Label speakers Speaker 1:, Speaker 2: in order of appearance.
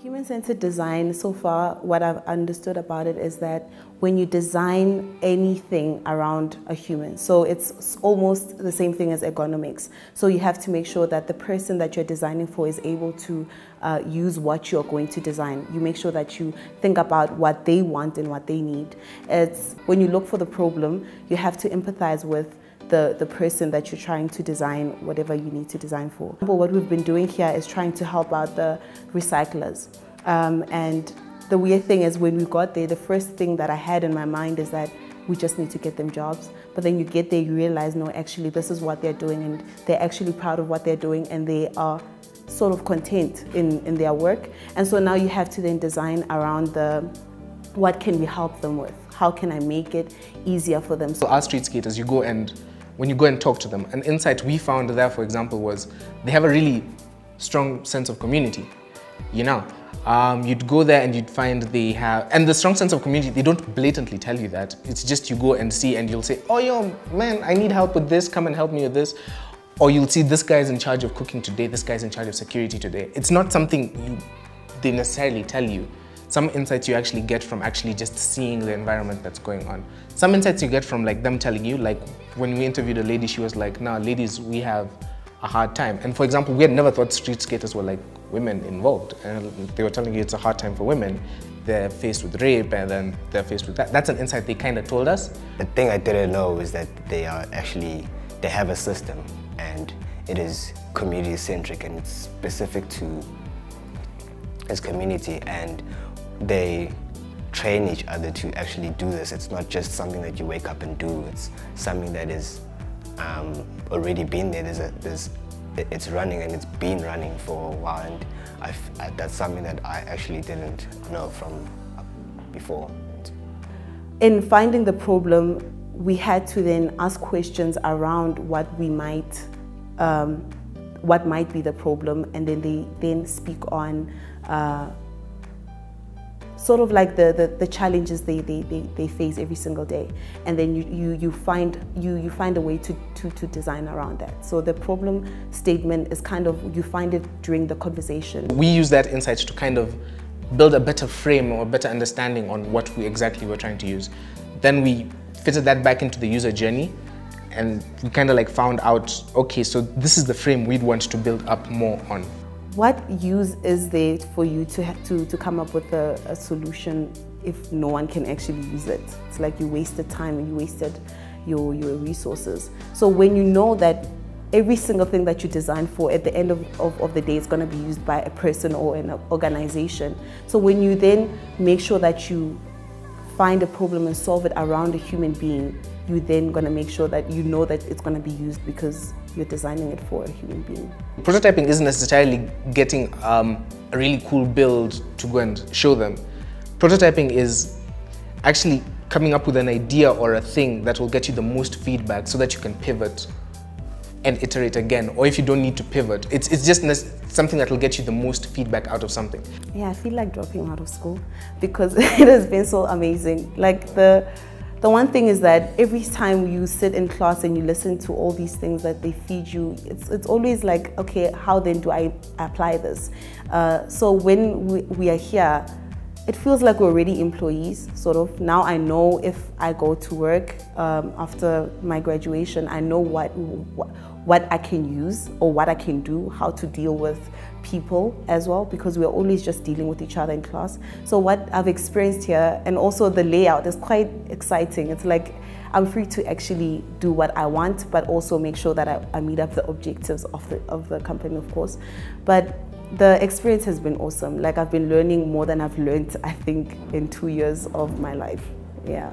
Speaker 1: Human-centered design, so far, what I've understood about it is that when you design anything around a human, so it's almost the same thing as ergonomics. So you have to make sure that the person that you're designing for is able to use what you're going to design. You make sure that you think about what they want and what they need. It's when you look for the problem, you have to empathize with the person that you're trying to design whatever you need to design for. But what we've been doing here is trying to help out the recyclers. And the weird thing is when we got there, the first thing that I had in my mind is that we just need to get them jobs. But then you get there, you realize, no, actually this is what they're doing and they're actually proud of what they're doing and they are sort of content in their work. And so now you have to then design around what can we help them with? How can I make it easier for them?
Speaker 2: So our street skaters, when you go and talk to them, an insight we found there, for example, was they have a really strong sense of community. You'd go there and you'd find they have, and the strong sense of community, they don't blatantly tell you that. It's just you go and see and you'll say, oh, yo, man, I need help with this, come and help me with this. Or you'll see this guy's in charge of cooking today, this guy's in charge of security today. It's not something they necessarily tell you. Some insights you actually get from actually just seeing the environment that's going on. Some insights you get from like them telling you, like when we interviewed a lady, she was like, nah, ladies, we have a hard time. And for example, we had never thought street skaters were like women involved. And they were telling you it's a hard time for women. They're faced with rape and then they're faced with that. That's an insight they kind of told us.
Speaker 3: The thing I didn't know is that they have a system and it is community centric and it's specific to its community, and they train each other to actually do this. It's not just something that you wake up and do. It's something that is already been there. It's running and it's been running for a while, and that's something that I actually didn't know from before.
Speaker 1: In finding the problem, we had to then ask questions around what might be the problem, and then they then speak on sort of like the challenges they face every single day, and then you find a way to design around that. So the problem statement is kind of, you find it during the conversation.
Speaker 2: We use that insight to kind of build a better frame or a better understanding on what we exactly were trying to use. Then we fitted that back into the user journey, and we kind of like found out, okay, so this is the frame we'd want to build up more on.
Speaker 1: What use is there for you to come up with a solution if no one can actually use it? It's like you wasted time and you wasted your resources. So when you know that every single thing that you design for at the end of the day is going to be used by a person or an organization. So when you then make sure that you find a problem and solve it around a human being, you're then going to make sure that you know that it's going to be used because you're designing it for a human being.
Speaker 2: Prototyping isn't necessarily getting a really cool build to go and show them. Prototyping is actually coming up with an idea or a thing that will get you the most feedback so that you can pivot and iterate again. Or if you don't need to pivot, it's just something that will get you the most feedback out of something.
Speaker 1: Yeah, I feel like dropping out of school because it has been so amazing. Like the one thing is that every time you sit in class and you listen to all these things that they feed you, it's always like, okay, how then do I apply this? So when we are here, it feels like we're already employees, sort of. Now I know if I go to work after my graduation, I know what I can use or what I can do, how to deal with people as well, because we're always just dealing with each other in class. So what I've experienced here, and also the layout, is quite exciting. It's like I'm free to actually do what I want, but also make sure that I meet up the objectives of the company, of course. But the experience has been awesome. Like, I've been learning more than I've learned, I think, in 2 years of my life. Yeah.